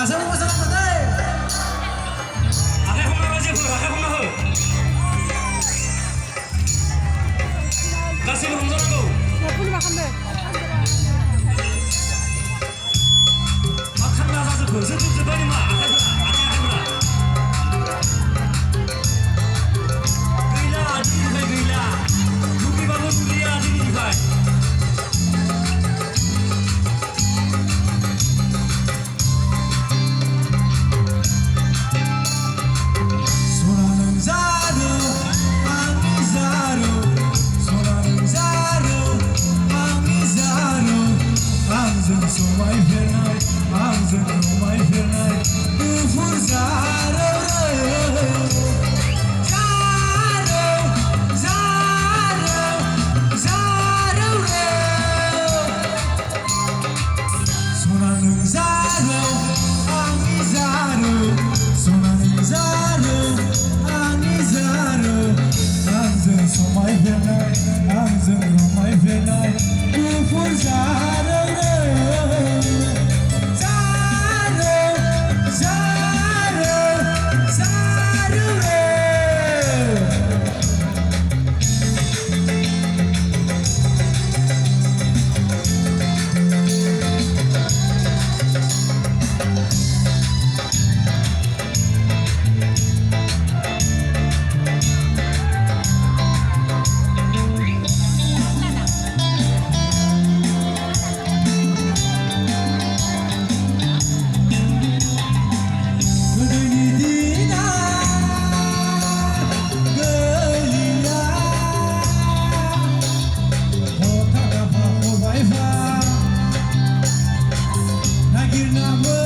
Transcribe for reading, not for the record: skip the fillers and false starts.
गासैबो मोसानांगौ दै आखाइ हमना जेबो आखाइ हमना हो गासैबो रंजानांगौ मा खान्ना जाजोबखो जोबजोब्बाय नामा आखाइफोरा गैला दिनैनिफ्राय गैला दुगैबाबो दुगैया दिनैनिफ्राय समायफेरनाय आंजों समायफेरनाय गुफुर जारौ सना नों जारौ आंनि जारौ सना नों जारौ आंनि जारौ आंजों समायफेरनाय आंजों रमायफेरनाय गुफुर जारौ Nagiर nama